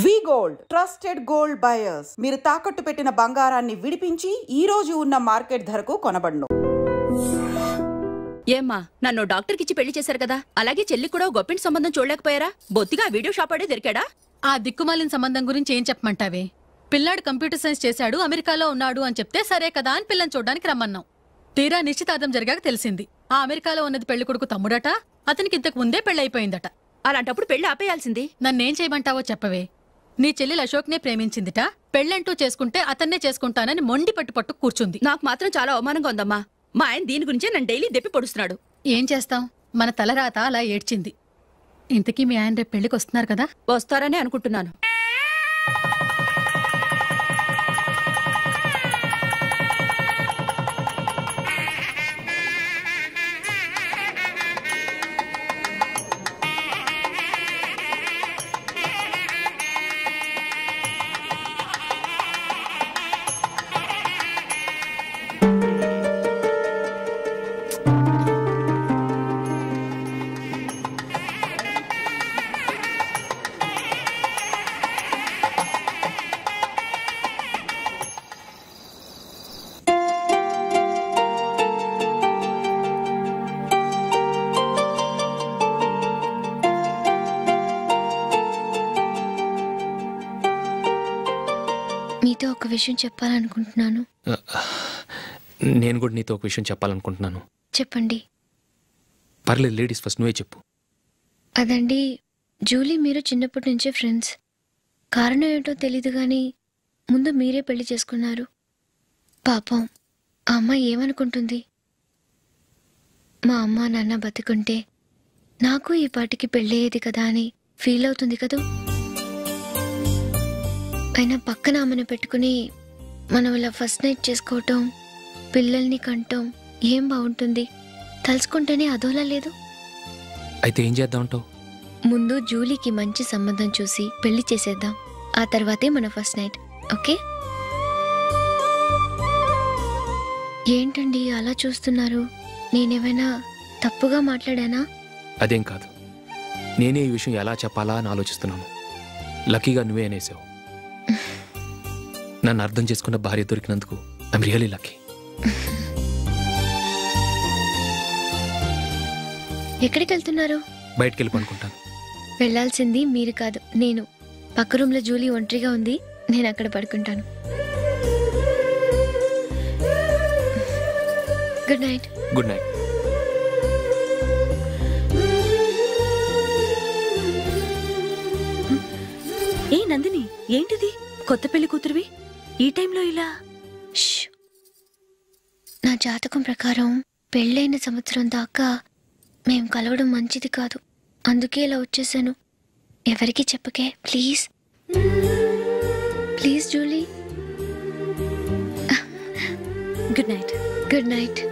వి gold trusted gold buyers. మీరు తాకట్టు పెట్టిన బంగారాన్ని విడిపించి ఈ రోజు ఉన్న మార్కెట్ ధరకు కొనబడును. ఏమ్మా, నన్ను డాక్టర్ కిచ్చి పెళ్లి చేశారు కదా, అలాగే చెల్లి కూడా గొప్పింటి సంబంధం చూడలేకపోయారా? బొత్తిగా వీడియో షాప్ ఆడే దొరికాడా? ఆ దిక్కుమాలిన సంబంధం గురించి ఏం చెప్పమంటావే? పిల్లాడు కంప్యూటర్ సైన్స్ చేశాడు, అమెరికాలో ఉన్నాడు అని చెప్తే సరే కదా అని పిల్లని చూడడానికి రమ్మన్నాం. తీరా నిశ్చితార్థం జరిగాక తెలిసింది ఆ అమెరికాలో ఉన్నది పెళ్లి కొడుకు తమ్ముడట, అతనికి ఇంతకు ముందే పెళ్లయిపోయిందట. అలాంటప్పుడు పెళ్లి ఆపేయాల్సింది. నన్నేం చేయమంటావో చెప్పవే. నీ చెల్లెలు అశోక్నే ప్రేమించిందిట, పెళ్ళంటూ చేసుకుంటే అతన్నే చేసుకుంటానని మొండి పట్టు కూర్చుంది. నాకు మాత్రం చాలా అవమానంగా ఉందమ్మా. మా ఆయన దీని గురించే నన్ను డైలీ దెప్పి పొడుస్తున్నాడు. ఏం చేస్తాం, మన తలరాత అలా ఏడ్చింది. ఇంతకీ మీ ఆయన రేపు పెళ్లికి వస్తున్నారు కదా? వస్తారనే అనుకుంటున్నాను. మీతో ఒక విషయం చెప్పాలనుకుంటున్నాను. నేను కూడా నీతో ఒక విషయం చెప్పాలనుకుంటున్నాను. చెప్పండి. పర్లేదు, లేడీస్ ఫస్ట్, నువ్వే చెప్పు. అదండి, జూలీ మీరు చిన్నప్పటి నుంచే ఫ్రెండ్స్. కారణం ఏంటో తెలీదు కానీ ముందు మీరే పెళ్లి చేసుకున్నారు. పాపం ఆ అమ్మాయి ఏమనుకుంటుంది? మా అమ్మ నాన్న బతుకుంటే నాకు ఈ పాటికి పెళ్ళయ్యేది కదా అని ఫీల్ అవుతుంది కదూ. అయినా పక్కన ఆమెను పెట్టుకుని మనం ఇలా ఫస్ట్ నైట్ చేసుకోవటం, పిల్లల్ని కంటం ఏం బాగుంటుంది? తలుచుకుంటేనే అదోలా లేదు. అయితే ఏం చేద్దామంటావు? ముందు జూలీకి మంచి సంబంధం చూసి పెళ్లి చేసేద్దాం, ఆ తర్వాతే మన ఫస్ట్ నైట్. ఓకే? ఏంటండి అలా చూస్తున్నారు? నేనేమైనా తప్పుగా మాట్లాడానా? అదేం కాదు, నేనే ఈ విషయం ఎలా చెప్పాలా అని ఆలోచిస్తున్నాను. లక్కీగా నువ్వే అనేసావు. నన్ను అర్థం చేసుకున్న భార్య దొరికినందుకు ఐఎమ్ రియల్లీ లక్కీ. ఎక్కడికి వెళ్తున్నారు? బయటికి వెళ్ళి పనుకుంటాను. వెళ్లాల్సింది మీరు కాదు, నేను. పక్క రూమ్లో జూలీ ఒంటరిగా ఉంది, నేను అక్కడ పడుకుంటాను. Good night. Good night. ఏ నందిని, ఏంటిది? కొత్త పెళ్లి కూతురువి ఈ టైంలో ఇలా? నా జాతకం ప్రకారం పెళ్ళైన సంవత్సరం దాకా మేం కలవడం మంచిది కాదు, అందుకే ఇలా వచ్చేసాను. ఎవరికి చెప్పకే please. Please Julie. Good night. Good night.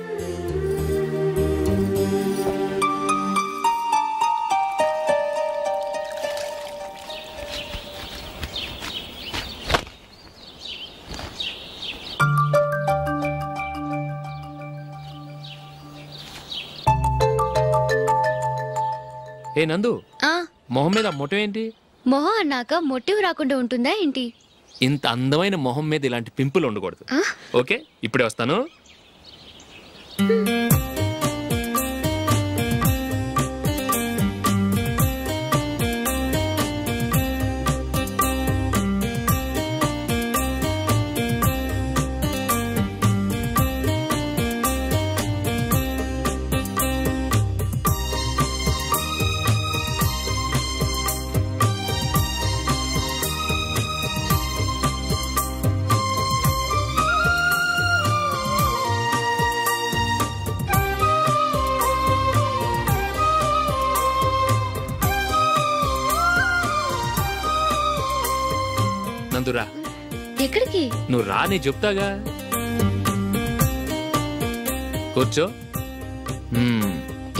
ఏ నందు, మొహం మీద మొట్టం ఏంటి? మొహం అన్నాక మొట్టివి రాకుండా ఉంటుందా ఏంటి? ఇంత అందమైన మొహం మీద ఇలాంటి పింపుల్ ఉండకూడదు. ఓకే, ఇప్పుడే వస్తాను. నందురా. ఎక్కడికి? నువ్వు రా, నేను చెప్తాగా. కూర్చో.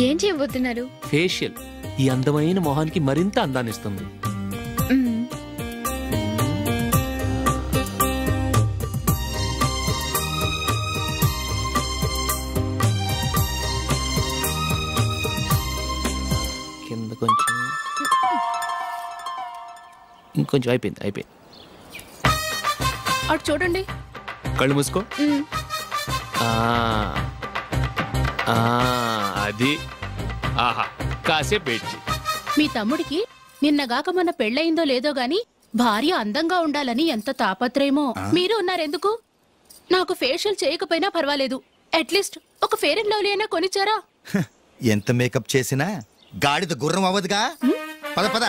ఏం చేయబోతున్నారు? ఫేషియల్ ఈ అందమైన మొహానికి మరింత అందాన్ని ఇస్తుంది. ఇంకొంచెం అయిపోయింది. అటు చూడండి. కళ్ళు మూసుకో. అది ఆహా కాసేపు పెట్టి. మీ తమ్ముడికి నిన్నగాక మొన్న పెళ్ళయిందో లేదో గాని భార్య అందంగా ఉండాలని ఎంత తాపత్రయమో. మీరు ఉన్నారెందుకు? నాకు ఫేషియల్ చేయకపోయినా పర్వాలేదు, అట్లీస్ట్ ఒక ఫేర్ అండ్ లవ్లీ అయినా కొనిచ్చారా? ఎంత మేకప్ చేసినా గాడిద గుర్రం అవ్వదుగా. పద పద.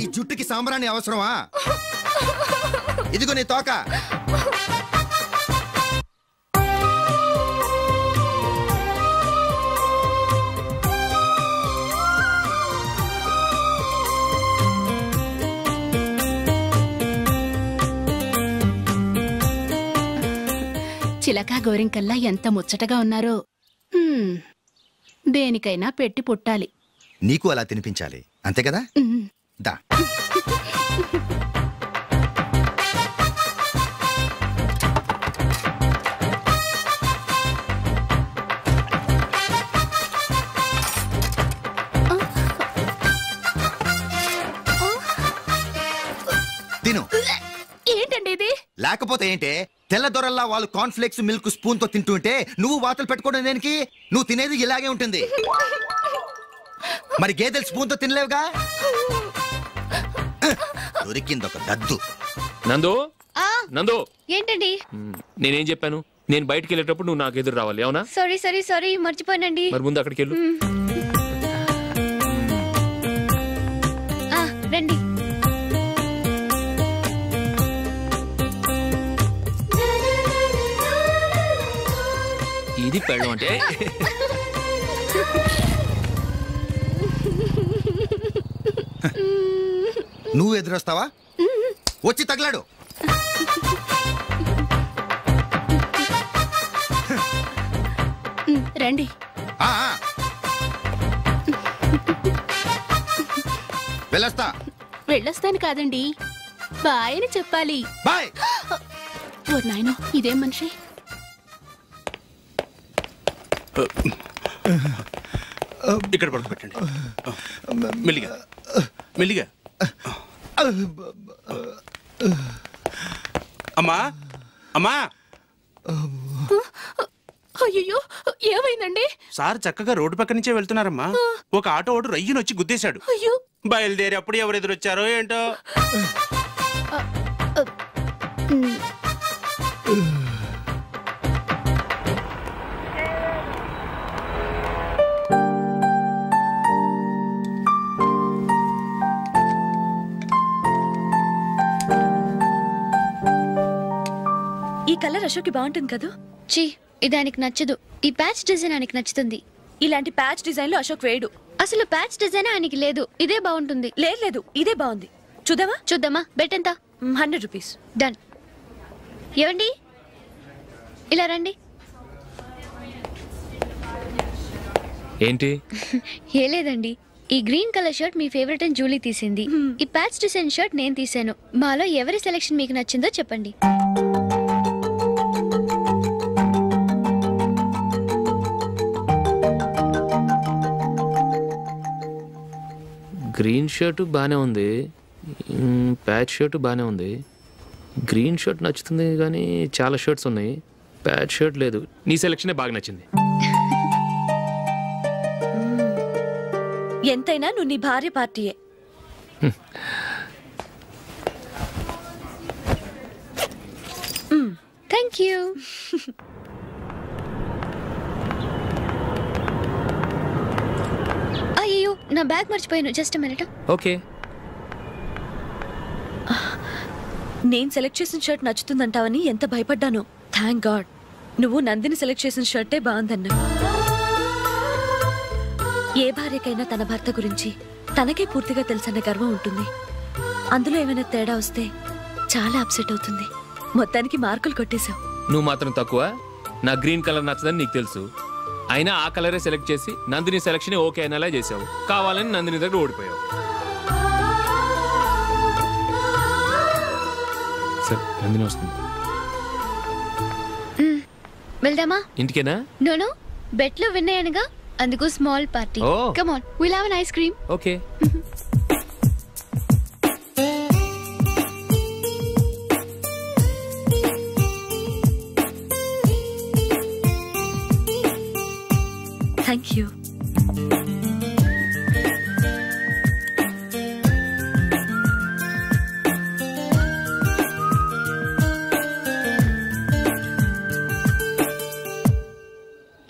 ఈ జుట్టుకి సాంబ్రాణి అవసరమా? ఇదిగో నీ తోక. చిలకా గోరింకల్లా ఎంత ముచ్చటగా ఉన్నారో. దేనికైనా పెట్టి పుట్టాలి. నీకు అలా తినిపించాలి, అంతే కదా? దా. తిను. ఏంటండి ఇది? లేకపోతే ఏంటే, తెల్లదొరల్లా వాళ్ళు కార్న్ఫ్లేక్స్ మిల్క్ స్పూన్ తో తింటుంటే నువ్వు వాతలు పెట్టుకోవడం దేనికి? నువ్వు తినేది ఇలాగే ఉంటుంది. మరి గేదెలు స్పూన్ తో తినలేవుగా. దొరికింది ఒక దద్దు. నందు ఏంటండి? నేనేం చెప్పాను? నేను బయటికి వెళ్ళేటప్పుడు నువ్వు నాకు ఎదురు రావాలి, అవునా? సారీ మర్చిపోయానండి. మరి ముందు అక్కడికి వెళ్ళు. రండి. ఇది పెళ్ళం అంటే. నువ్వు ఎదురొస్తావా? వచ్చి తగలాడు. రండి. వెళ్ళొస్తాను కాదండి, బాయ్ అని చెప్పాలి. బాయ్. ఓ నాయనో, ఇదేం మనిషి? ఇక్కడ పడుకోబెట్టండి. మెల్లిగా మెల్లిగా. అమ్మా అమ్మా. అయ్యో, ఏమైందండి? సార్ చక్కగా రోడ్డు పక్క నుంచే వెళ్తున్నారమ్మా. ఒక ఆటో ఓడు రయ్యనొచ్చి గుద్దేశాడు. అయ్యో. బయలుదేరి అప్పుడు ఎవరు ఎదురొచ్చారో ఏంటో. ఈ కలర్ అశోక్కి బాగుంటుంది కదా? చీ, ఇది ఆయనకి నచ్చదు. ఈ ప్యాచ్ డిజైన్ ఆయనకి నచ్చుతుంది. ఇలాంటి ప్యాచ్ డిజైన్ లో అశోక్ వేడు. అసలు ప్యాచ్ డిజైన్ ఆయనకి లేదు, ఇదే బాగుంటుంది. లేదు, ఇదే బాగుంది. చూద్దామా? బెట్ ఎంత? 100 రూపీస్. డన్. ఏవండి, ఇలా రండి. ఏంటి? ఏ లేదండి, ఈ గ్రీన్ కలర్ షర్ట్ మీ ఫేవరెట్ అని జూలీ తీసింది. ఈ ప్యాచ్ డిజైన్ షర్ట్ నేను తీసాను. మాలో ఎవరి సెలెక్షన్ మీకు నచ్చిందో చెప్పండి. గ్రీన్ షర్ట్ బాగానే ఉంది, ప్యాచ్ షర్ట్ బాగానే ఉంది. గ్రీన్ షర్ట్ నచ్చుతుంది కానీ చాలా షర్ట్స్ ఉన్నాయి, ప్యాచ్ షర్ట్ లేదు. నీ సెలెక్షనే బాగా నచ్చింది. ఎంతైనా నువ్వు నీ భార్య పార్టీయే. Thank you. అయ్యో, నా బ్యాగ్ మర్చిపోయాను. Just minute. ఓకే. నేను సెలెక్ట్ చేసిన షర్ట్ నచ్చుతుందంటావని ఎంత భయపడ్డాను. థ్యాంక్ గాడ్ నువ్వు నందిని సెలెక్ట్ చేసిన షర్టే బాగుందన్నా. ఏ భార్యకైనా తన భర్త గురించి తనకే పూర్తిగా తెలుసన్న గర్వం ఉంటుంది. అందులో ఏమైనా తేడా వస్తే చాలా అప్సెట్ అవుతుంది. మొత్తానికి మార్కులు కొట్టేశావు. నువ్వు మాత్రం తక్కువ. నా గ్రీన్ కలర్ నచ్చదని నీకు తెలుసు, అయినా ఆ కలరే సెలెక్ట్ చేసి నందిని సెలక్షన్ ఓకే అనేలా చేసావు. కావాలని నందిని దగ్గర ఓడిపోయావు. సరే నందిని వస్తుంది. వెళ్దామా? ఇంటికేనా? నో బెట్లో విన్నాయనగా, అందుకు small party. Come on, will have an ice cream. Okay. Thank you.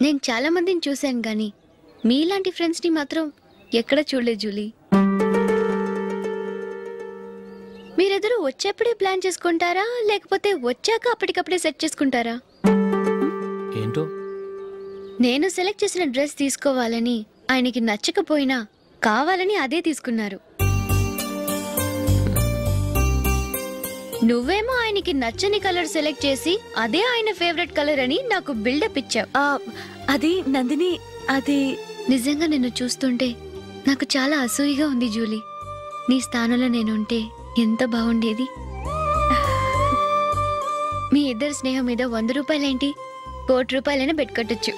నేను చాలా మందిని చూశాను కానీ మీలాంటి ఫ్రెండ్స్ ని మాత్రం ఎక్కడ చూడలేదు జూలీ. మీరెదరూ వచ్చేప్పుడే ప్లాన్ చేసుకుంటారా లేకపోతే వచ్చాక అప్పటికప్పుడే సెట్ చేసుకుంటారా? ఏంటో నేను సెలెక్ట్ చేసిన డ్రెస్ తీసుకోవాలని ఆయనకి నచ్చకపోయినా కావాలని అదే తీసుకున్నారు. నువ్వేమో ఆయనకి నచ్చని కలర్ సెలెక్ట్ చేసి అదే ఆయన ఫేవరెట్ కలర్ అని నాకు బిల్డప్ ఇచ్చావు. అది నందిని, అది నిజంగా నిన్ను చూస్తుంటే నాకు చాలా అసూయగా ఉంది జూలీ. నీ స్థానంలో నేనుంటే ఎంత బాగుండేది. మీ ఇద్దరు స్నేహం మీద 100 రూపాయలేంటి, 1 కోటి రూపాయలైనా పెట్టుకొట్టచ్చు.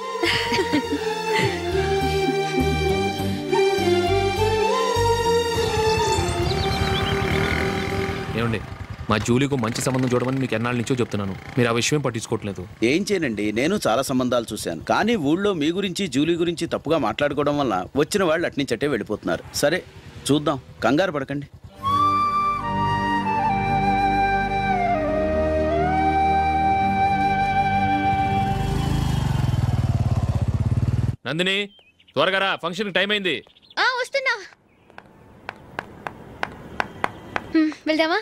ఏమండి, మా జూలీకు మంచి సంబంధం చూడమని మీకు ఎన్నాళ్ళ నుంచో చెప్తున్నాను. మీరు ఆ విషయం పట్టించుకోవట్లేదు. ఏం చేయనండి, నేను చాలా సంబంధాలు చూశాను. కానీ ఊళ్ళో మీ గురించి జూలీ గురించి తప్పుగా మాట్లాడుకోవడం వల్ల వచ్చిన వాళ్ళు అట్నుంచటే వెళ్ళిపోతున్నారు. సరే చూద్దాం, కంగారు పడకండి. నందిని త్వరగా రా, ఫంక్షన్ టైం అయింది. వస్తున్నా. వెళ్దామా?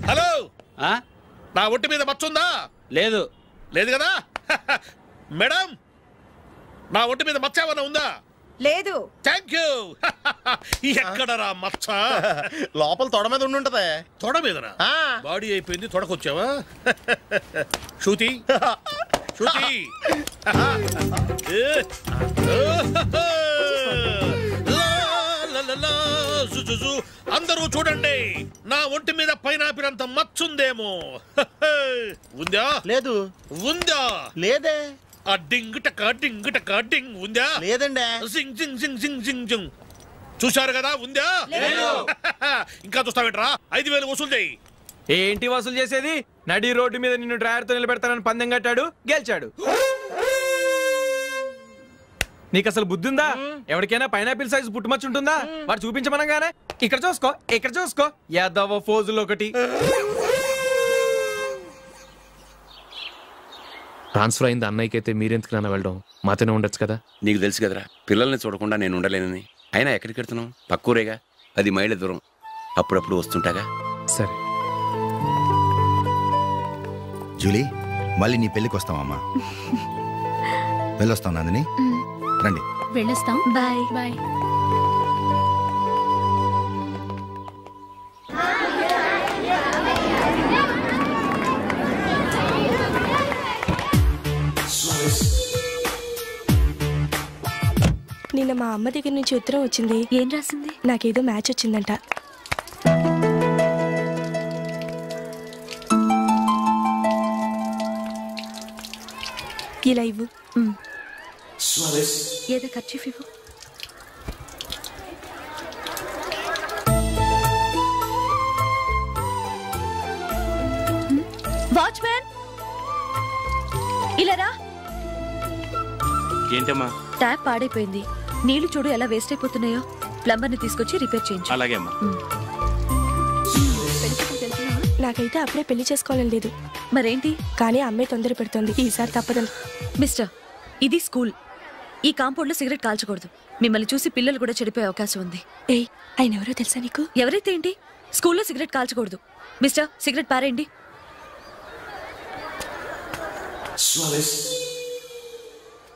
హలో, నా ఒంటి మీద మచ్చుందా? లేదు. లేదు కదా? మేడం, నా ఒంటి మీద మచ్చ ఏమైనా ఉందా? లేదు. Thank you. ఎక్కడరా మచ్చ? లోపల తొడ మీద ఉండుంటదే. తొడ మీదనా? బాడీ అయిపోయింది, తొడకొచ్చావా? శృతి శృతి, అందరూ చూడండి, నా ఒంటి మీద పైనాపిల్ అంత మచ్చుందేమో. ఉందా? లేదు. ఉందా? లేదే. ఆ డింగ్ టక డింగ్ టక డింగ్ ఉందా? లేదండి. జింగ్ జింగ్ జింగ్ జింగ్ జింగ్ జింగ్. చూశారు కదా, ఉందా? ఇంకా చూస్తావేంట్రా? 5,000 వసూలు చేయి. ఏంటి వసూలు చేసేది? నడి రోడ్డు మీద నిన్ను డ్రైవర్తో నిలబెడతానని పందెం కట్టాడు, గెలిచాడు. నీకు అసలు బుద్ధి ఉందా? ఎవరికైనా పైనాపిల్ సైజు పుట్టుమచ్చు ఉంటుందా? వాడు చూపించమనగానే ఇక్కడ చూసుకో, ఇక్కడ చూసుకో, యాదవ ఫోజులు ఒకటి. ట్రాన్స్ఫర్ అయింది అన్నయ్యకి అయితే మీరెందుకు నాన్న వెళ్ళడం? మాతోనే ఉండొచ్చు కదా. నీకు తెలుసు కదరా, పిల్లల్ని చూడకుండా నేను ఉండలేనని. అయినా ఎక్కడికి వెళ్తున్నావు? పక్కూరేగా, 10 మైళ్ళ దూరం. అప్పుడప్పుడు వస్తుంటాగా. సరే జూలీ, మళ్ళీ నీ పెళ్ళికి వస్తామమ్మా. వెళ్ళొస్తాం నందిని, రండి. వెళ్ళొస్తాం. Bye bye. నిన్న మా అమ్మ దగ్గర నుంచి ఉత్తరం వచ్చింది. ఏం రాసింది? నాకేదో మ్యాచ్ వచ్చిందంట. ఇలా ఇవ్వు. ఏదో ఖర్చీఫ్ ఇవ్వు. వాచ్మ్యాన్, ఇలా రా. ఏంటమ్మా? ట్యాప్ పాడైపోయింది. నీళ్లు చూడు ఎలా వేస్ట్ అయిపోతున్నాయో. ప్లంబర్ని తీసుకొచ్చి రిపేర్ చేయించు. అలాగే అమ్మా. నాకైతే అప్పుడే పెళ్లి చేసుకోవాలని లేదు. మరేంటి? కానీ అమ్మాయి తొందర పెడుతుంది. ఈసారి తప్పదని. మిస్టర్, ఇది స్కూల్. ఈ కాంపౌండ్ లో సిగరెట్ కాల్చకూడదు. మిమ్మల్ని చూసి పిల్లలు కూడా చెడిపోయే అవకాశం ఉంది. ఏయ్, ఆయన ఎవరో తెలుసా నీకు? ఎవరైతే ఏంటి? స్కూల్లో సిగరెట్ కాల్చకూడదు. మిస్టర్, సిగరెట్ పారేయండి.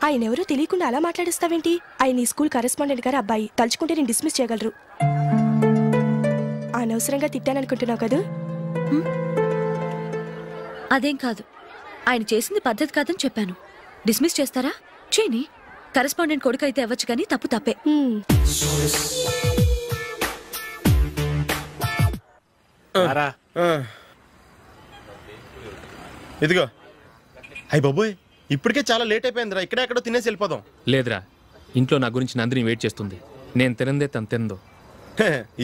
ఆయన ఎవరో తెలియకుండా అలా మాట్లాడిస్తావేంటి? ఆయన ఈ స్కూల్ కరెస్పాండెంట్ గారు అబ్బాయి. తలుచుకుంటే నేను డిస్మిస్ చేయగలరు. అనవసరంగా తిట్టాననుకుంటున్నావు కదూ? అదేం కాదు, ఆయన చేసింది పద్ధతి కాదని చెప్పాను. డిస్మిస్ చేస్తారా? చేయని. కరెస్పాండెంట్ కొడుకు అయితే అవ్వచ్చు, కానీ తప్పు తప్పే. ఇదిగో. అయ్య బాబోయ్, ఇప్పటికే చాలా లేట్ అయిపోయిందిరా. ఇక్కడే ఎక్కడో తినేసి వెళ్ళిపోదాం. లేదురా, ఇంట్లో నా గురించి నందిని వెయిట్ చేస్తుంది. నేను తినందే తను తిందో.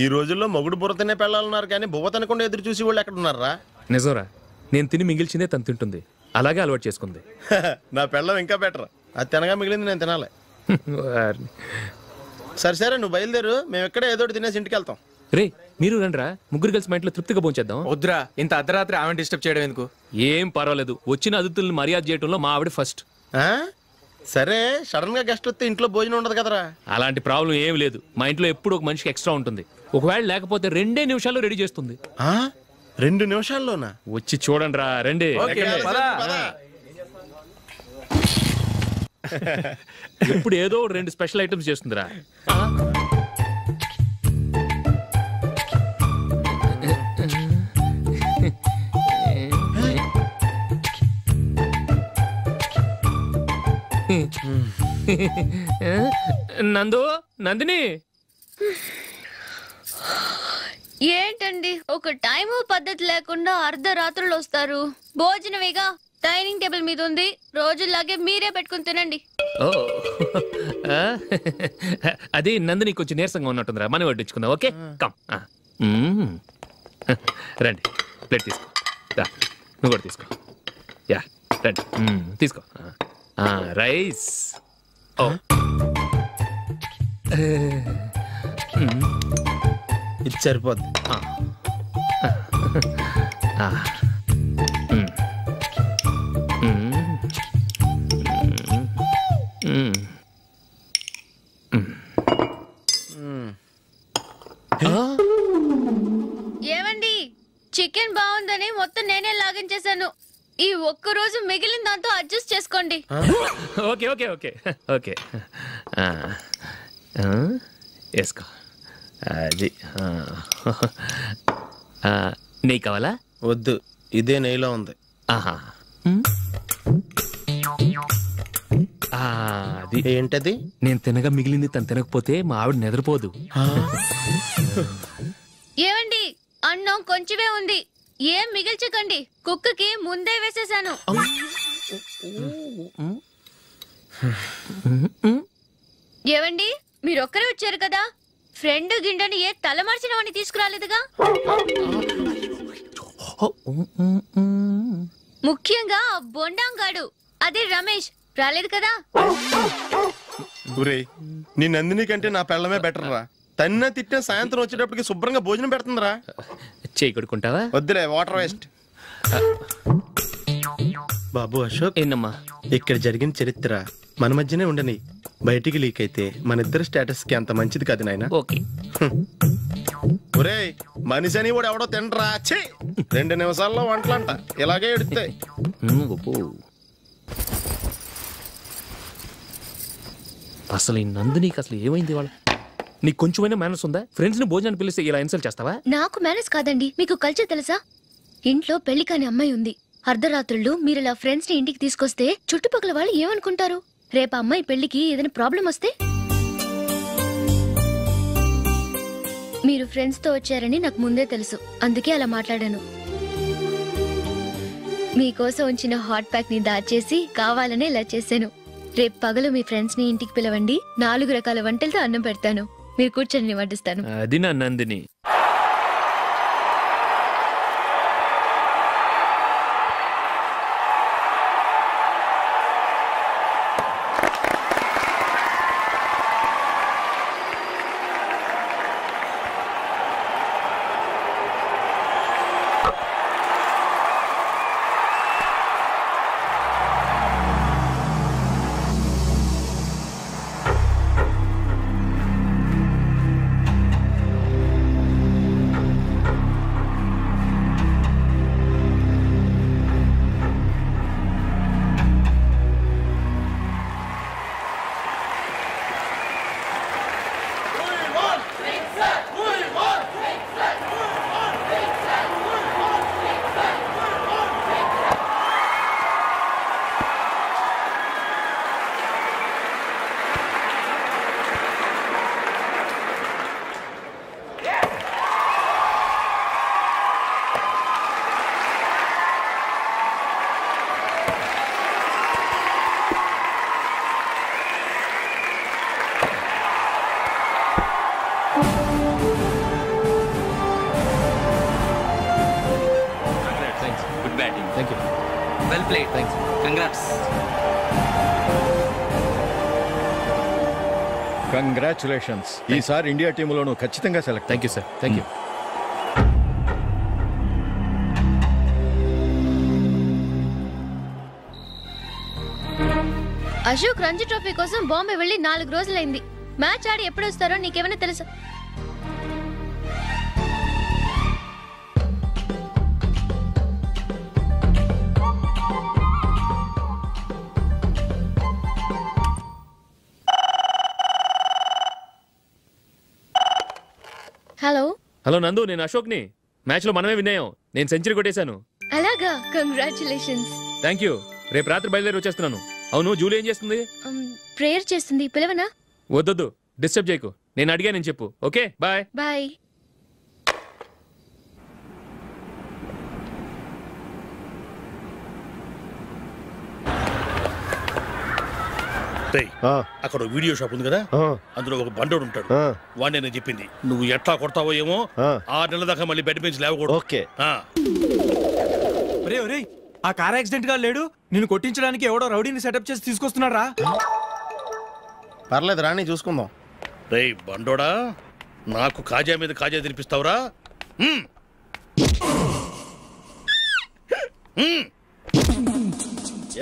ఈ రోజుల్లో మొగుడు బుర్ర తినే పెళ్ళాలన్నారు, కానీ బువ్వ తినకుండా ఎదురు చూసి వాళ్ళు ఎక్కడ ఉన్నారా? నిజంరా, నేను తిని మిగిల్చిందే తను తింటుంది. అలాగే అలవాటు చేసుకుంది. నా పెళ్ళం ఇంకా బెటర్. అది తినగా మిగిలింది నేను తినాలి. సరే సరే, నువ్వు బయలుదేరు. మేము ఎక్కడే ఏదో తినేసి ఇంటికి వెళ్తాం. రే, మీరు రండిరా, ముగ్గురు కలిసి మా ఇంట్లో తృప్తిగా పోంచేద్దాం. వద్దురా, ఇంత అర్ధరాత్రి ఆమె డిస్టర్బ్ చేయడం ఎందుకు? ఏం పర్వాలేదు, వచ్చిన అతిథులను మర్యాద చేయడంలో మా ఆవిడ ఫస్ట్. సరే, సడన్ గా గెస్ట్ వస్తే ఇంట్లో భోజనం ఉండదు కదరా? అలాంటి ప్రాబ్లం ఏం లేదు. మా ఇంట్లో ఎప్పుడు ఒక మనిషికి ఎక్స్ట్రా ఉంటుంది. ఒకవేళ లేకపోతే 2 నిమిషాల్లో రెడీ చేస్తుంది. 2 నిమిషాల్లోనా? వచ్చి చూడండి రా, రండి. ఇప్పుడు ఏదో 2 స్పెషల్ ఐటమ్స్ చేస్తుందిరా. నందు, నందిని. ఏంటండి ఒక టైము పద్ధతి లేకుండా అర్ధరాత్రులు వస్తారు? భోజనమేగా, డైనింగ్ టేబుల్ మీద ఉంది. రోజులాగే మీరే పెట్టుకుని తినండి. అది నందిని కొంచెం నీరసంగా ఉన్నట్టుందిరా, మనం వడ్డించుకుందాం. Okay, come. రండి, ప్లేట్ తీసుకో. నువ్వు కూడా తీసుకో. యా, రండి, తీసుకో. రైస్. ఇది సరిపోద్ది. ఏమండి, చికెన్ బాగుందని మొత్తం నేనే లాగించేశాను. ఈ ఒక్కరోజు మిగిలిన దాంతో అడ్జస్ట్ చేసుకోండి. ఓకే ఓకే ఓకే ఓకే, వేసుకో. అది నెయ్యి కావాలా? వద్దు, ఇదే నెయ్యిలో ఉంది. ఆహా, అది ఏంటది? నేను తినగా మిగిలింది తను తినకపోతే మా ఆవిడ నిద్రపోదు. ఏమండి, అన్నం కొంచెమే ఉంది, ఏం మిగిల్చకండి. కుక్కకి ముందే వేసేసాను. ఏవండి, మీరొక్కరే వచ్చారు కదా, ఫ్రెండ్ గిండని ఏ తలమార్చిన వాడిని తీసుకురాలేదుగా? ముఖ్యంగా బొండాంగాడు, అదే రమేష్, రాలేదు కదా? నీ నందిని కంటే నా పెళ్ళమే బెటర్ రా. తన్న తిట్టిన సాయంత్రం వచ్చేటప్పటికి శుభ్రంగా భోజనం పెడుతుందిరా. చేయి కొడుకుంటావా? వద్దులే, వాటర్ వేస్ట్. బాబు అశోక్, ఏంటమ్మా ఇక్కడ జరిగిన చరిత్ర మన మధ్యనే ఉండని. బయటికి లీక్ అయితే మన ఇద్దరు స్టేటస్ కి అంత మంచిది కాదు నాయన. ఒరేయ్, మనిషి అని కూడా ఎవడో తినరా. 2 నిమిషాల్లో వంటలంట ఇలాగే ఎడుతాయి. అసలు ఈ నందినికి అసలు ఏమైంది? వాళ్ళ నీకు కొంచెమైనా మేనస్ ఉందా? ఫ్రెండ్స్ ని భోజనాన్ని పిలిస్తే ఇలా ఇన్సల్ట్ చేస్తావా? నాకు మేనేజ్ కాదండి, మీకు కల్చర్ తెలుసా? ఇంట్లో పెళ్లి కాని అమ్మాయి ఉంది. అర్ధరాత్రుళ్ళు మీరు ఇలా ఫ్రెండ్స్ ని ఇంటికి తీసుకొస్తే చుట్టుపక్కల వాళ్ళు ఏమనుకుంటారు? రేపు అమ్మాయి పెళ్లికి ఏదైనా ప్రాబ్లం వస్తే? మీరు ఫ్రెండ్స్ తో వచ్చారని నాకు ముందే తెలుసు, అందుకే అలా మాట్లాడాను. మీకోసం ఉంచిన హాట్ ప్యాక్ ని దాచేసి కావాలనే ఇలా చేశాను. రేపు పగలు మీ ఫ్రెండ్స్ ని ఇంటికి పిలవండి, 4 రకాల వంటలతో అన్నం పెడతాను. మీరు కూర్చొని వడ్డిస్తాను. అది నా Nandini. Thank you. Well played. Thanks. Congrats. Congratulations. ఈసారి ఇండియా టీంలోనూ ఖచ్చితంగా select. Thank you sir. Thank you. Ashok Ranji trophy కోసం బాంబే వెళ్ళి 4 రోజులైంది. మ్యాచ్ ఆడి ఎప్పుడు వస్తారో నీకేమైనా తెలుసా? హలో హలో నందు, నేను అశోక్ని. మ్యాచ్లో మనమే విన్నాయం. నేను సెంచరీ కొట్టేశాను. అలాగా, కంగ్రాచులేషన్స్. Thank you. రేపు రాత్రి బయలుదేరి వచ్చేస్తున్నాను. అవును, జూలీ ఏం చేస్తుంది? ప్రేయర్ చేస్తుంది. పిలవనా? వద్దొద్దు, డిస్టర్బ్ చేయకు. నేను అడిగానని చెప్పు. Okay, bye. బాయ్. అక్కడ వీడియో షాప్ ఉంది కదా, అందులో ఒక బండోడు ఉంటాడు. వాడిని నేను చెప్పింది. నువ్వు ఎట్లా కొడతావో ఏమో, 6 నెలల దాకా మళ్ళీ బెడ్ బెంచ్ లేవకూడదు. ఓకే. ఆ కార్ యాక్సిడెంట్ గా లేడు, నిన్ను కొట్టించడానికి ఎవడో రౌడీని సెటప్ చేసి తీసుకొస్తున్నారా? పర్లేదు రాని, చూసుకుందాం. రే బండోడా, నాకు కాజా మీద కాజా తినిపిస్తావురా?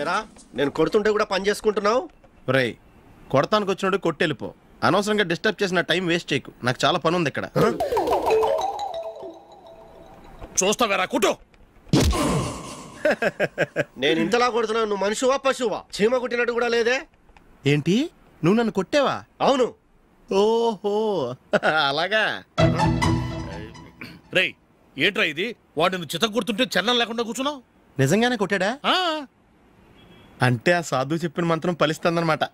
ఎరా, నేను కొడుతుంటే కూడా పని చేసుకుంటున్నావు? రేయ్, కొడతానికి వచ్చినట్టు కొట్టెళ్ళిపో. అనవసరంగా డిస్టర్బ్ చేసిన టైం వేస్ట్ చేయకు. నాకు చాలా పని ఉంది ఇక్కడ. చూస్తావేరా కుట్టు. నేను ఇంతలా కొడుతున్నావు, నువ్వు మనిషివా పశువా? చీమ కుట్టినట్టు కూడా లేదే. ఏంటి, నువ్వు నన్ను కొట్టావా? అవును. ఓహో అలాగా. రేయ్ ఏంట్రా ఇది? వాడు నువ్వు చిత్త గుర్తుంటే చలనం లేకుండా కూర్చున్నావు. నిజంగానే కొట్టాడా? అంటే ఆ సాధువు చెప్పిన మంత్రం ఫలిస్తుందన్నమాట.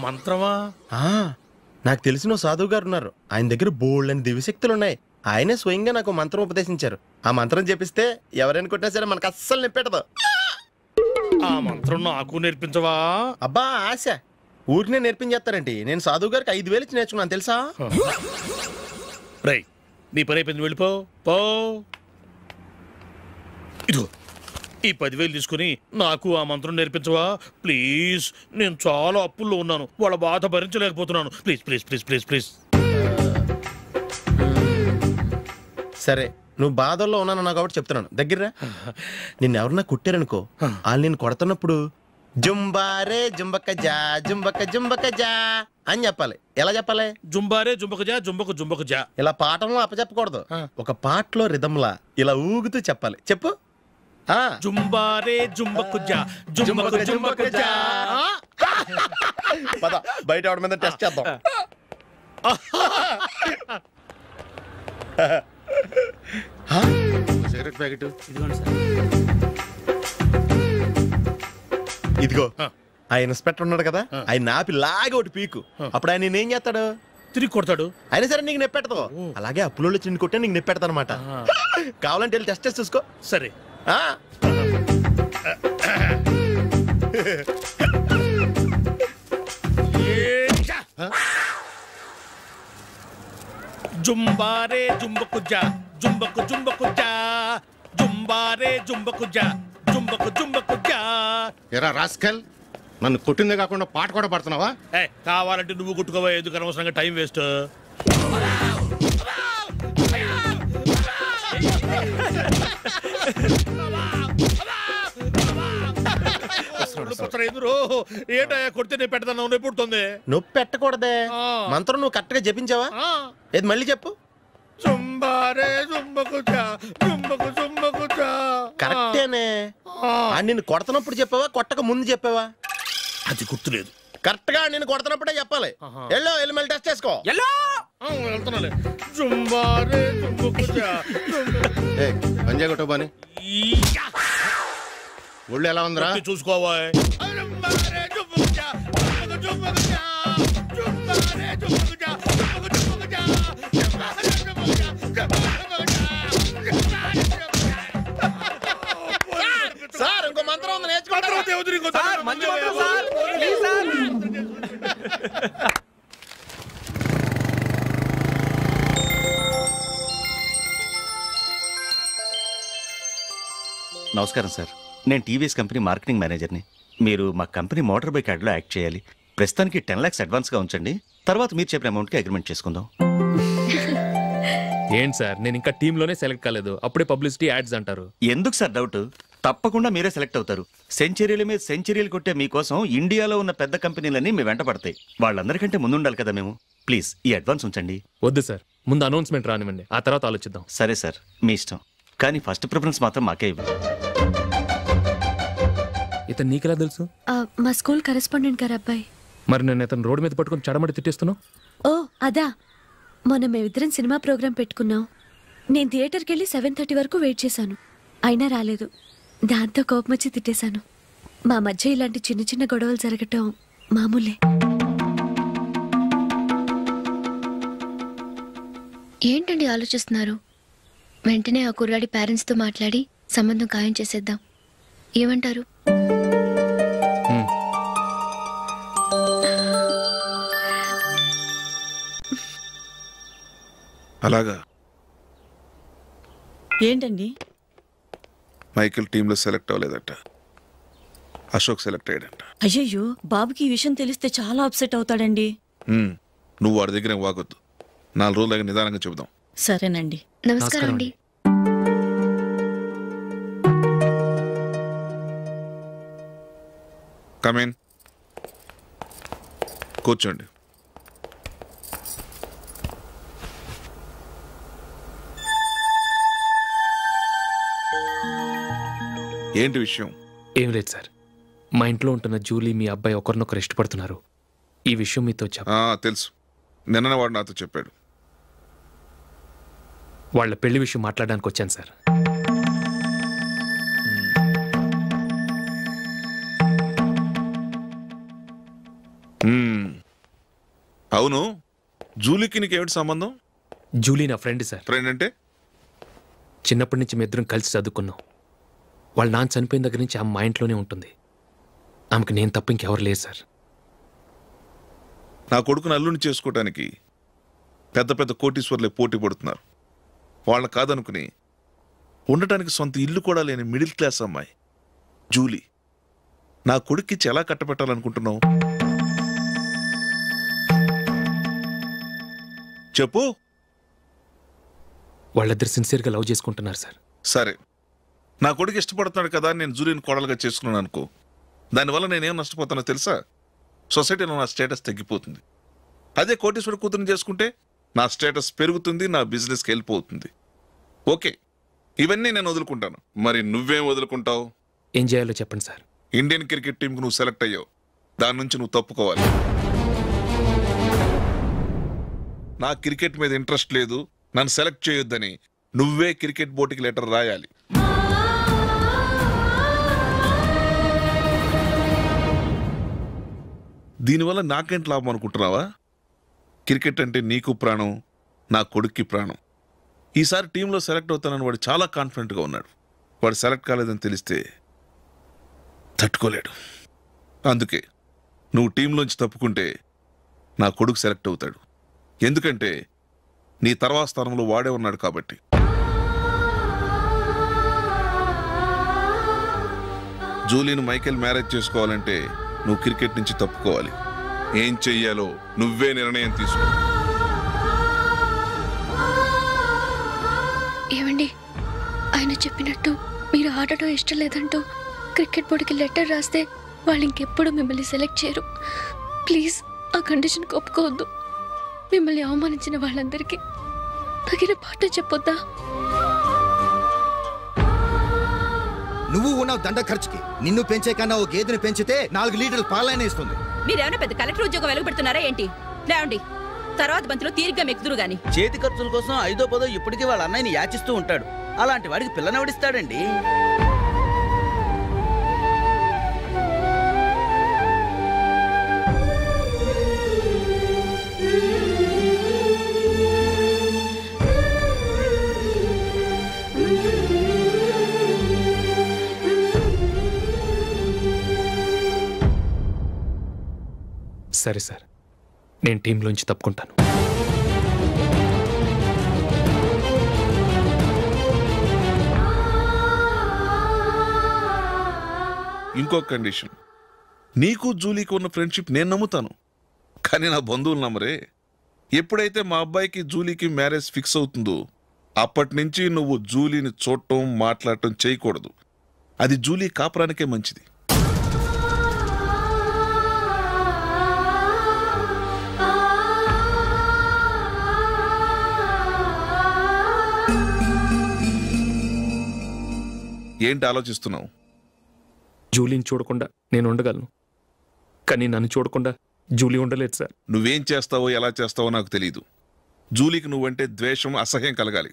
మంత్రమా? నాకు తెలిసిన సాధువు గారు ఉన్నారు. ఆయన దగ్గర బోల్డ్ అని దివ్యశక్తులు ఉన్నాయి. ఆయనే స్వయంగా నాకు మంత్రం ఉపదేశించారు. ఆ మంత్రం చెప్పిస్తే ఎవరైనా కొట్టినా సరే మనకు అస్సలు నిప్పెట్టదు. ఆ మంత్రం నాకు నేర్పించవా? అబ్బా ఆశ, ఊరినే నేర్పించేస్తారండి. నేను సాధువు గారికి 5,000 ఇచ్చి నేర్చుకున్నాను తెలుసా? రేయ్ నీ పని అయిపోయింది, వెళ్ళిపో. పో. ఇదిగో ఈ 10,000 తీసుకుని నాకు ఆ మంత్రం నేర్పించవా ప్లీజ్? నేను చాలా అప్పుల్లో ఉన్నాను, వాళ్ళ బాధ భరించలేకపోతున్నాను. Please please please please please. సరే, నువ్వు బాధల్లో ఉన్నాను నాకు కాబట్టి చెప్తున్నాను. దగ్గర నిన్ను ఎవరన్నా కుట్టారనుకో, వాళ్ళు నేను కొడుతున్నప్పుడు జుంబారే జుంబక జా జుంబక జుంబక జా అని చెప్పాలి. ఎలా చెప్పాలి? జుంబారే జుంబక జా జుంబక జుంబక జా. ఇలా పాఠంలో అప్పచెప్పకూడదు. ఒక పాటలో రిధంలా ఇలా ఊగుతూ చెప్పాలి. చెప్పు. జుంబారే జుంబకు జా జుంబకు జుంబకు జా. పద బయట ఎవరి మీద టెస్ట్ చేద్దాం. సిగరెట్ ప్యాకెట్ ఇదిగో. ఆ ఇన్స్పెక్టర్ ఉన్నాడు కదా, ఆయన నాపి లాగే ఒకటి పీకు. అప్పుడు ఆయన నేనేం చేస్తాడు? తిరిగి కొడతాడు. అయినా సరే నీకు నెప్పెడతావు. అలాగే అప్పులో చిన్న కొట్టే నీకు నెప్పెడతా అనమాట. కావాలంటే వెళ్ళి టెస్ట్ చేసి చూసుకో. సరే. జుంబారే జుంబకు జా జుంబకు జుంబకు జా జుంబారే జుంబకు జా జుంబకు జుంబకు జా. ఎరా రాస్కల్, నన్ను కొట్టిందే కాకుండా పాట కూడా పడుతున్నావా? కావాలంటే నువ్వు కొట్టుకోవా, ఎందుకు అనవసరంగా టైం వేస్ట్. ఏంటయ్యా కొడితే నేను పెడతాను, నొప్పి పుడుతుంది. నొప్పి పెట్టకూడదే. మంత్రం నువ్వు కరెక్ట్ గా జపించావా? ఏది మళ్ళీ చెప్పు. జుంబారే జుంబకు జా జుంబకు జుంబకు జా. కరెక్టేనే. నిన్ను కొడుతున్నప్పుడు చెప్పావా, కొట్టక ముందు చెప్పావా? అది గుర్తులేదు. కరెక్ట్ గా నేను కొడుతున్నప్పుడే చెప్పాలి. ఎల్లో వెళ్ళి మళ్ళీ టెస్ట్ చేసుకో. వెళ్తున్నాలే. జుంబారే జుంబకు జా. పంజా కొట్టబాని ఒళ్ళు ఎలా ఉందిరా చూసుకోవా. సార్ ఇంకో మంత్రం ఉంది, నేర్చుకుంటారు. నమస్కారం సార్. నేను టీవీఎస్ కంపెనీ మార్కెటింగ్ మేనేజర్ని. మీరు మా కంపెనీ మోటార్ బైక్ యాడ్లో యాక్ట్ చేయాలి. ప్రస్తుతానికి 10 lakhs అడ్వాన్స్గా ఉంచండి. తర్వాత మీరు చెప్పిన అమౌంట్కి అగ్రిమెంట్ చేసుకుందాం. ఏంటి సార్, నేను ఇంకా టీంలోనే సెలెక్ట్ కాలేదు, అప్పుడే పబ్లిసిటీ యాడ్స్ అంటారు. ఎందుకు సార్ డౌట్? తప్పకుండా మీరే సెలెక్ట్ అవుతారు. సెంచరీల మీద సెంచరీలు కొట్టే మీకోసం ఇండియాలో ఉన్న పెద్ద కంపెనీలన్నీ మీ వెంట పడతాయి. వాళ్ళందరికంటే ముందుండాలి కదా మేము. ప్లీజ్ ఈ అడ్వాన్స్ ఉంచండి. వద్దు సార్, ముందు అనౌన్స్మెంట్ రానివ్వండి, ఆ తర్వాత ఆలోచిద్దాం. సరే సార్, మీ ఇష్టం. కానీ ఫస్ట్ ప్రిఫరెన్స్ మాత్రం మాకే ఇవ్వండి. ఇతను నీకెలా తెలుసు? మా స్కూల్ కరెస్పాండెంట్ గారు అబ్బాయి. మరి నేను ఇతను రోడ్డు మీద పట్టుకుని చడమడి తిట్టేస్తున్నావు. ఓ అదా, మొన్న మేమిద్దరం సినిమా ప్రోగ్రాం పెట్టుకున్నాం. నేను థియేటర్కి వెళ్ళి 7:30 వరకు వెయిట్ చేశాను, అయినా రాలేదు. దాంతో కోపం వచ్చి తిట్టేశాను. మా మధ్య ఇలాంటి చిన్న చిన్న గొడవలు జరగటం మామూలే. ఏంటండి ఆలోచిస్తున్నారు? వెంటనే ఆ కుర్రాడి పేరెంట్స్తో మాట్లాడి సంబంధం ఖాయం చేసేద్దాం. ఏమంటారు? అలాగా? ఏంటండి? మైకిల్ టీంలో సెలెక్ట్ అవ్వలేదట, అశోక్ సెలెక్ట్ అయ్యాడంట. అయ్యయ్యో, బాబుకి ఈ విషయం తెలిస్తే చాలా అప్సెట్ అవుతాడండి. నువ్వు వాడి దగ్గర వాగొద్దు, 4 రోజుల దగ్గర నిదానంగా చెబుదాం. సరేనండి. నమస్కారం అండి. కమేన్, కూర్చోండి. ఏంటి విషయం? ఏం లేదు సార్, మా ఇంట్లో ఉంటున్న జూలీ మీ అబ్బాయి ఒకరినొకరు ఇష్టపడుతున్నారు. ఈ విషయం మీతో తెలుసు, నిన్న వాడు నాతో చెప్పాడు. వాళ్ళ పెళ్లి విషయం మాట్లాడడానికి వచ్చాను సార్. అవును, జూలీకి నీకేమిటి సంబంధం? జూలీ నా ఫ్రెండ్ సార్. ఫ్రెండ్ అంటే? చిన్నప్పటి నుంచి మీ ఇద్దరం కలిసి చదువుకున్నాం. వాళ్ళ నాన్న చనిపోయిన దగ్గర నుంచి ఆమె మా ఇంట్లోనే ఉంటుంది. ఆమెకు నేను తప్ప ఇంకెవరు లేదు సార్. నా కొడుకుని అల్లుని చేసుకోవటానికి పెద్ద పెద్ద కోటీశ్వర్లే పోటీ పడుతున్నారు. వాళ్ళని కాదనుకుని ఉండటానికి సొంత ఇల్లు కూడా లేని మిడిల్ క్లాస్ అమ్మాయి జూలీ నా కొడుక్కిచ్చి ఎలా కట్టబెట్టాలనుకుంటున్నావు? చెప్పు. వాళ్ళిద్దరు సిన్సియర్గా లవ్ చేసుకుంటున్నారు సార్. సరే, నా కొడుకు ఇష్టపడుతున్నాడు కదా అని నేను జూలీని కోడలుగా చేసుకున్నాను అనుకో, దానివల్ల నేనేం నష్టపోతానో తెలుసా? సొసైటీలో నా స్టేటస్ తగ్గిపోతుంది. అదే కోటీశ్వర కూతురుని చేసుకుంటే నా స్టేటస్ పెరుగుతుంది, నా బిజినెస్కి వెళ్ళిపోతుంది. ఓకే, ఇవన్నీ నేను వదులుకుంటాను. మరి నువ్వేం వదులుకుంటావు? ఏం చేయాలో చెప్పండి సార్. ఇండియన్ క్రికెట్ టీంకి నువ్వు సెలెక్ట్ అయ్యావు, దాని నుంచి నువ్వు తప్పుకోవాలి. నా క్రికెట్ మీద ఇంట్రెస్ట్ లేదు, నన్ను సెలెక్ట్ చేయొద్దని నువ్వే క్రికెట్ బోర్డుకి లెటర్ రాయాలి. దీనివల్ల నాకేంటి లాభం అనుకుంటున్నావా? క్రికెట్ అంటే నీకు ప్రాణం, నా కొడుక్కి ప్రాణం. ఈసారి టీంలో సెలెక్ట్ అవుతానని వాడు చాలా కాన్ఫిడెంట్గా ఉన్నాడు. వాడు సెలెక్ట్ కాలేదని తెలిస్తే తట్టుకోలేడు. అందుకే నువ్వు టీంలోంచి తప్పుకుంటే నా కొడుకు సెలెక్ట్ అవుతాడు. ఎందుకంటే నీ తర్వాత స్థానంలో వాడే ఉన్నాడు కాబట్టి. జూలీని మైకేల్ మ్యారేజ్ చేసుకోవాలంటే నువ్వు క్రికెట్ నుంచి తప్పుకోవాలి. ఏం చెయ్యాలో నువ్వే నిర్ణయం తీసుకో. ఏమండి, ఆయన చెప్పినట్టు మీరు ఆడటం ఇష్టం లేదంటూ క్రికెట్ బోర్డుకి లెటర్ రాస్తే వాళ్ళు ఇంకెప్పుడు మిమ్మల్ని సెలెక్ట్ చేయరు. ప్లీజ్ ఆ కండిషన్కి ఒప్పుకోవద్దు. మిమ్మల్ని అవమానించిన వాళ్ళందరికీ తగిన పాఠం చెప్పొద్దా? నువ్వు ఉన్నావు దండ ఖర్చుకి. నిన్ను పెంచే కన్నా ఓ గేదెని పెంచితే 4 లీటర్లు పాలైనా ఇస్తుంది. మీరేమైనా పెద్ద కలెక్టర్ ఉద్యోగం వెలుగుపెడుతున్నారా ఏంటి? లేవండి, తర్వాత బంతిలో తీరిగ్గా మెక్కుదురు గాని. చేతి ఖర్చుల కోసం 5దో 10దో ఇప్పటికీ వాళ్ళ అన్నయ్యని యాచిస్తూ ఉంటాడు. అలాంటి వాడికి పిల్లనెవడిస్తాడండి? సరే సార్, నేను టీంలోంచి తప్పుకుంటాను. ఇంకొక కండిషన్, నీకు జూలీకి ఉన్న ఫ్రెండ్షిప్ నేను నమ్ముతాను, కానీ నా బంధువులు నమ్మరే. ఎప్పుడైతే మా అబ్బాయికి జూలీకి మ్యారేజ్ ఫిక్స్ అవుతుందో అప్పటి నుంచి నువ్వు జూలీని చూడటం మాట్లాడటం చేయకూడదు. అది జూలీ కాపురానికే మంచిది. ఏంటి ఆలోచిస్తున్నావు? జూలీని చూడకుండా నేను ఉండగలను, కానీ నన్ను చూడకుండా జూలీ ఉండలేదు సార్. నువ్వేం చేస్తావో ఎలా చేస్తావో నాకు తెలియదు. జూలీకి నువ్వంటే ద్వేషం, అసహ్యం కలగాలి.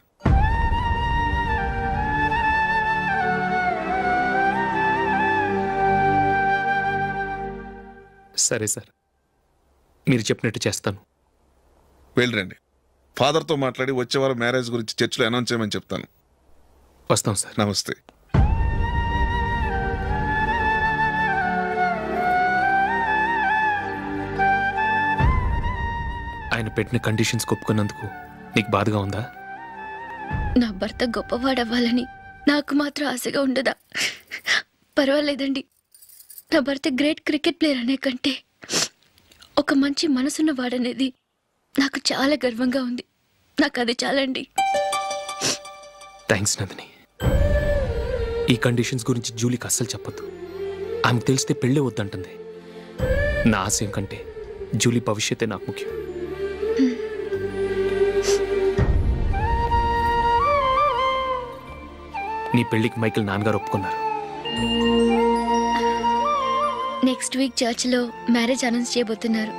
సరే సార్, మీరు చెప్పినట్టు చేస్తాను. వెళ్ళండి, ఫాదర్తో మాట్లాడి వచ్చేవారం మ్యారేజ్ గురించి చర్చిలో అనౌన్స్ చేయమని చెప్తాను. వస్తాం సార్. నమస్తే. ఆయన పెట్టిన కండిషన్స్ ఒప్పుకున్నందుకు నీకు బాధగా ఉందా? నా భర్త గొప్పవాడవ్వాలని నాకు మాత్రం ఆశగా ఉండదా? పర్వాలేదండి. నా భర్త గ్రేట్ క్రికెట్ ప్లేయర్ అనే కంటే ఒక మంచి మనసున్న వాడనేది నాకు చాలా గర్వంగా ఉంది. నాకు అది చాలండి. థ్యాంక్స్ నందిని. ఈ కండిషన్స్ గురించి జూలీకి అస్సలు చెప్పొద్దు. ఆమెకు తెలిస్తే పెళ్ళే వద్దంటుంది. నా ఆశయం కంటే జూలీ భవిష్యత్తే నాకు ముఖ్యం. నీ పెళ్లికి మైకేల్ నాన్నగారు ఒప్పుకున్నారు. నెక్స్ట్ వీక్ చర్చిలో మ్యారేజ్ అనౌన్స్ చేయబోతున్నారు.